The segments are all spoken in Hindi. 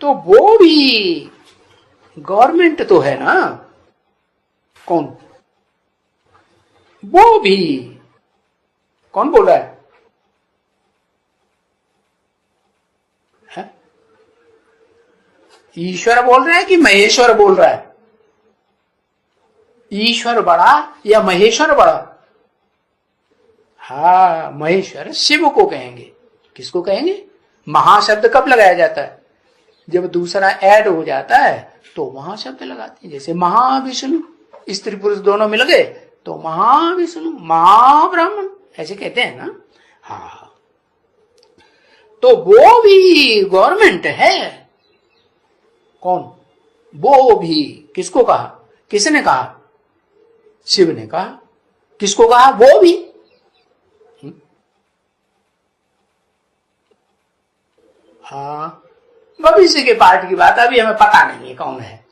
तो वो भी गवर्नमेंट तो है ना। कौन? वो भी। कौन बोल रहा है? ईश्वर बोल रहा है कि महेश्वर बोल रहा है? ईश्वर बड़ा या महेश्वर बड़ा? हाँ, महेश्वर शिव को कहेंगे। किसको कहेंगे? महाशब्द कब लगाया जाता है? जब दूसरा ऐड हो जाता है तो महाशब्द लगाते हैं। जैसे महाविष्णु, स्त्री पुरुष दोनों मिल गए तो महाविष्णु, महाब्राह्मण, ऐसे कहते हैं ना। हाँ, तो वो भी गवर्नमेंट है। कौन? वो भी। किसको कहा? किसने कहा? शिव ने कहा। किसको कहा? वो भी। हाँ, भविष्य के पार्ट की बात अभी हमें पता नहीं है कौन है,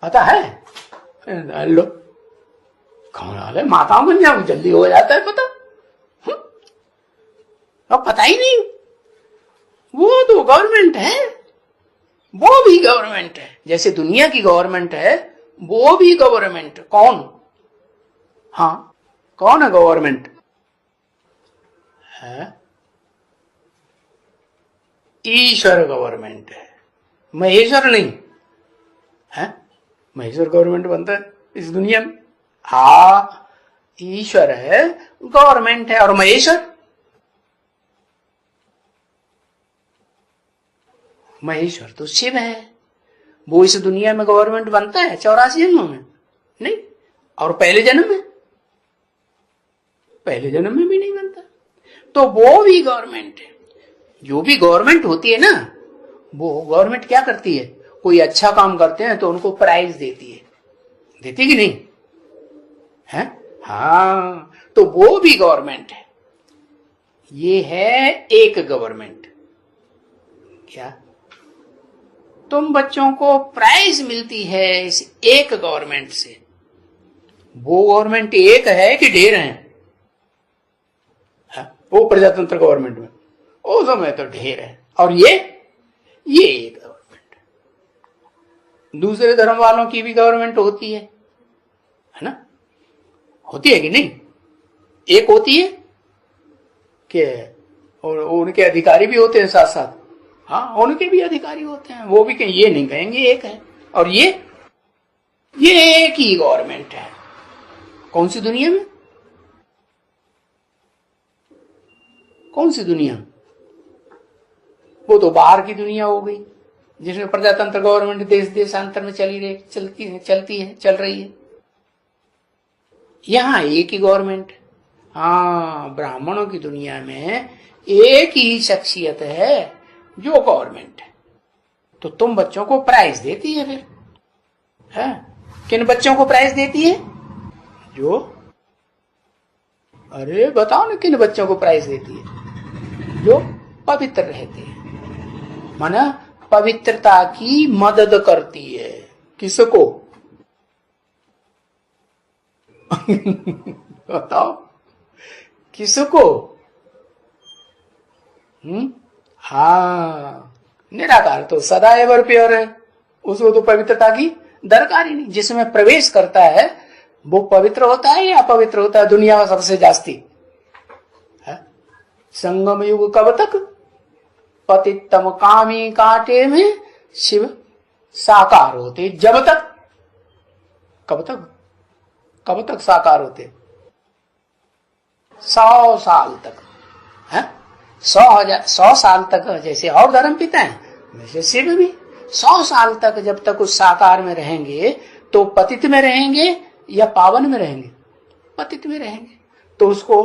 पता है? लो, कौन हाल है? माताओं बन जाओ, जल्दी हो जाता है पता। अब पता ही नहीं। वो तो गवर्नमेंट है, वो भी गवर्नमेंट है। जैसे दुनिया की गवर्नमेंट है, वो भी गवर्नमेंट। कौन? हाँ, कौन है गवर्नमेंट? है ईश्वर गवर्नमेंट है, महेश्वर नहीं है। महेश्वर गवर्नमेंट बनता है इस दुनिया में? हाँ, ईश्वर है, गवर्नमेंट है। और महेश्वर? महेश्वर तो शिव है। वो इस दुनिया में गवर्नमेंट बनता है 84 जन्मों में? नहीं। और पहले जन्म में? पहले जन्म में भी नहीं बनता। तो वो भी गवर्नमेंट है। जो भी गवर्नमेंट होती है ना, वो गवर्नमेंट क्या करती है? कोई अच्छा काम करते हैं तो उनको प्राइज देती है। देती कि नहीं है? हाँ, तो वो भी गवर्नमेंट है। ये है एक गवर्नमेंट। क्या तुम बच्चों को प्राइज मिलती है इस एक गवर्नमेंट से? वो गवर्नमेंट एक है कि ढेर है? वो प्रजातंत्र गवर्नमेंट में उस समय तो ढेर है। और ये एक गवर्नमेंट। दूसरे धर्म वालों की भी गवर्नमेंट होती है ना? होती है कि नहीं? एक होती है कि और उनके अधिकारी भी होते हैं साथ साथ। हाँ, उनके भी अधिकारी होते हैं। वो भी कहीं ये नहीं कहेंगे एक है। और ये एक ही गवर्नमेंट है। कौन सी दुनिया में? कौन सी दुनिया? वो तो बाहर की दुनिया हो गई, जिसमें प्रजातंत्र गवर्नमेंट देश देशांतर में चल रही है। यहां एक ही गवर्नमेंट। हाँ, ब्राह्मणों की दुनिया में एक ही शख्सियत है जो गवर्नमेंट है। तो तुम बच्चों को प्राइज देती है फिर है? किन बच्चों को प्राइज देती है? जो, अरे बताओ ना, किन बच्चों को प्राइज देती है? जो पवित्र रहते हैं, माना पवित्रता की मदद करती है। किसको? बताओ किसको? हाँ, निराकार तो सदा एवर प्योर है। उसको तो पवित्रता की दरकार ही नहीं। जिसमें प्रवेश करता है वो पवित्र होता है या अपवित्र होता है? दुनिया में सबसे जास्ती संगम युग कब तक? पतितम कामी कांटे में शिव साकार होते। जब तक? कब तक? कब तक साकार होते? 100 साल तक है। 100 साल तक जैसे और धर्म पिता है, वैसे शिव भी 100 साल तक जब तक उस साकार में रहेंगे तो पतित में रहेंगे या पावन में रहेंगे? पतित में रहेंगे। तो उसको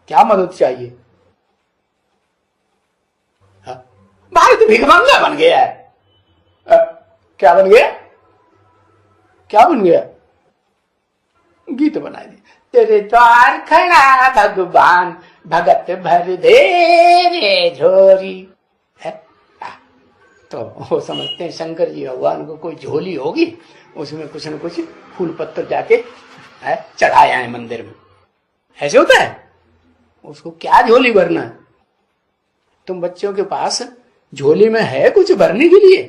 क्या मदद चाहिए? भारत भिखमंगा बन गया है। क्या बन गया? क्या बन गया? गीत बना दिया, तेरे द्वार खड़ा भगवान, भगत भर दे रे झोरी है। तो वो समझते हैं शंकर जी भगवान को कोई झोली होगी, उसमें कुछ न कुछ फूल पत्थर जाके चढ़ाया है मंदिर में। ऐसे होता है? उसको क्या झोली भरना है? तुम बच्चों के पास झोली में है कुछ भरने के लिए?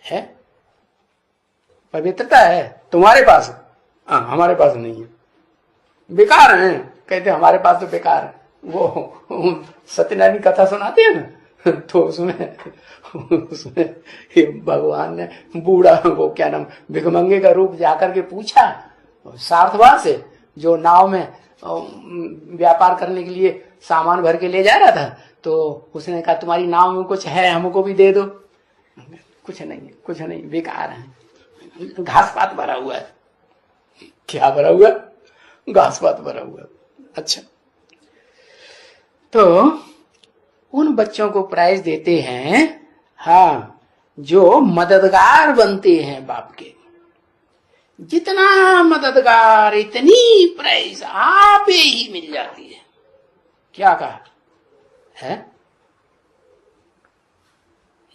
है पवित्रता है तुम्हारे पास? हाँ, हमारे पास नहीं है, बेकार है। कहते हमारे पास तो बेकार है। वो सत्यनारायण की कथा सुनाते हैं ना, तो उसमें भगवान ने बूढ़ा, वो क्या नाम, भिखमंगे का रूप जाकर के पूछा सार्थवान से, जो नाव में व्यापार करने के लिए सामान भर के ले जा रहा था। तो उसने कहा तुम्हारी नाव में कुछ है, हमको भी दे दो। कुछ नहीं, कुछ नहीं, बेकार है, घास पात भरा हुआ है। क्या भरा हुआ? घास पात भरा हुआ। अच्छा, तो उन बच्चों को प्राइज देते हैं, हाँ, जो मददगार बनते हैं बाप के। जितना मददगार इतनी प्राइज आप ही मिल जाती है। क्या कहा है?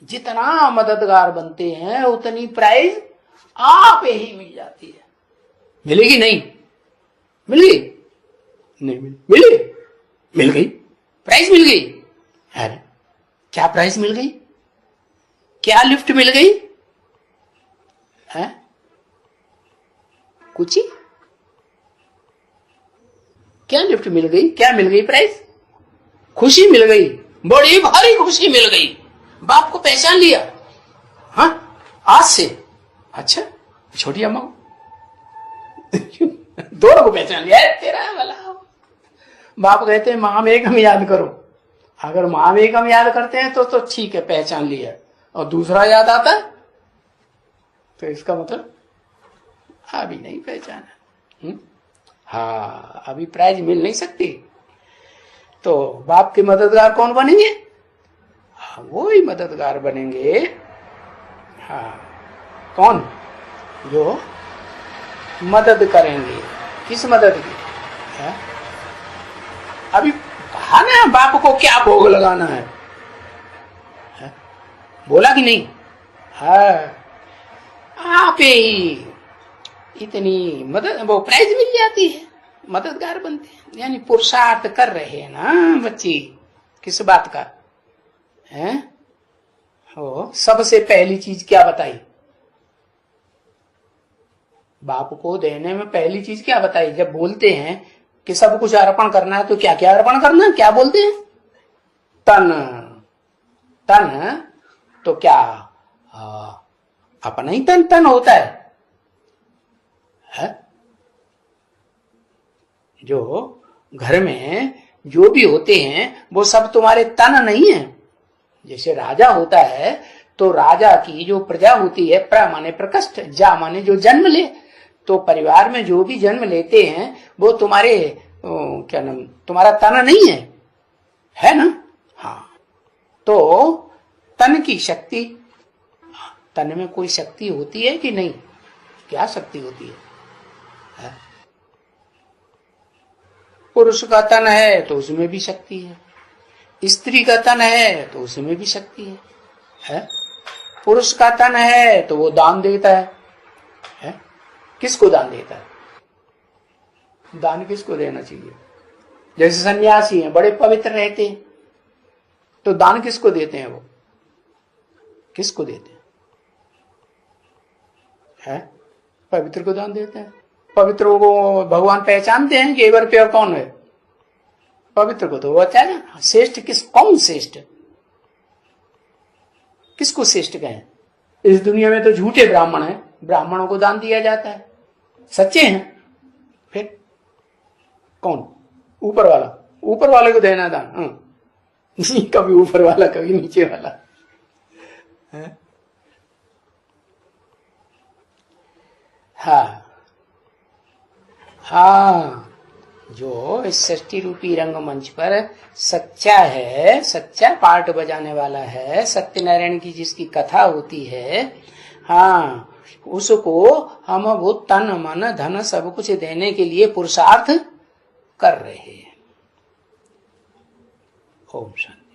जितना मददगार बनते हैं उतनी प्राइज आप ही मिल जाती है। मिलेगी नहीं? मिली नहीं? मिली, मिल गई, प्राइज मिल गई। अरे क्या प्राइज मिल गई? क्या लिफ्ट मिल गई है? कुछ ही? क्या लिफ्ट मिल गई? क्या मिल गई? प्राइज? खुशी मिल गई, बड़ी भारी खुशी मिल गई। बाप को पहचान लिया, हाँ, आज से। अच्छा, छोटी अम्मा को दोनों को पहचान लिया। तेरा वाला बाप कहते हैं माम एकम याद करो। अगर माम एकम याद करते हैं तो ठीक है, पहचान लिया। और दूसरा याद आता है तो इसका मतलब अभी नहीं पहचाना। हाँ, अभी प्राइज मिल नहीं सकती। तो बाप के मददगार कौन बनेंगे? हाँ, वो ही मददगार बनेंगे। हाँ, कौन? जो मदद करेंगे। किस मदद की? है? अभी कहा ना बाप को क्या भोग लगाना है? बोला कि नहीं? हाँ, आप ही इतनी मदद, वो प्राइज मिल जाती है, मददगार बनते हैं। यानी पुरुषार्थ कर रहे हैं ना बच्ची, किस बात का है? हो, सबसे पहली चीज क्या बताई? बाप को देने में पहली चीज क्या बताई? जब बोलते हैं कि सब कुछ अर्पण करना है, तो क्या क्या अर्पण करना है? क्या बोलते हैं? तन। तन तो क्या अपना ही तन तन होता है? जो घर में जो भी होते हैं वो सब तुम्हारे तन नहीं है। जैसे राजा होता है तो राजा की जो प्रजा होती है, प्र माने प्रकष्ट, जा माने जो जन्म ले, तो परिवार में जो भी जन्म लेते हैं वो तुम्हारे क्या नाम, तुम्हारा तन नहीं है ना? हाँ, तो तन की शक्ति, तन में कोई शक्ति होती है कि नहीं? क्या शक्ति होती है? पुरुष का तन है तो उसमें भी शक्ति है, स्त्री का तन है तो उसमें भी शक्ति है? पुरुष का तन है तो वो दान देता है? किसको दान देता है? दान किसको देना चाहिए? जैसे सन्यासी हैं, बड़े पवित्र रहते हैं, तो दान किसको देते हैं? वो किसको देते हैं? पवित्र को दान देते हैं। पवित्र को भगवान पहचानते हैं कि एवर प्योर कौन है? पवित्र को तो वो अच्छा है ना। श्रेष्ठ किस, कौन श्रेष्ठ? किसको श्रेष्ठ कहें? इस दुनिया में तो झूठे ब्राह्मण हैं, ब्राह्मणों को दान दिया जाता है। सच्चे हैं फिर कौन? ऊपर वाला, ऊपर वाले को देना दान। कभी ऊपर वाला, कभी नीचे वाला है? हाँ हाँ, जो इस सृष्टि रूपी रंगमंच पर सच्चा है, सच्चा पार्ट बजाने वाला है, सत्यनारायण की जिसकी कथा होती है, हाँ, उसको हम वो तन मन धन सब कुछ देने के लिए पुरुषार्थ कर रहे हैं। ओम शांति।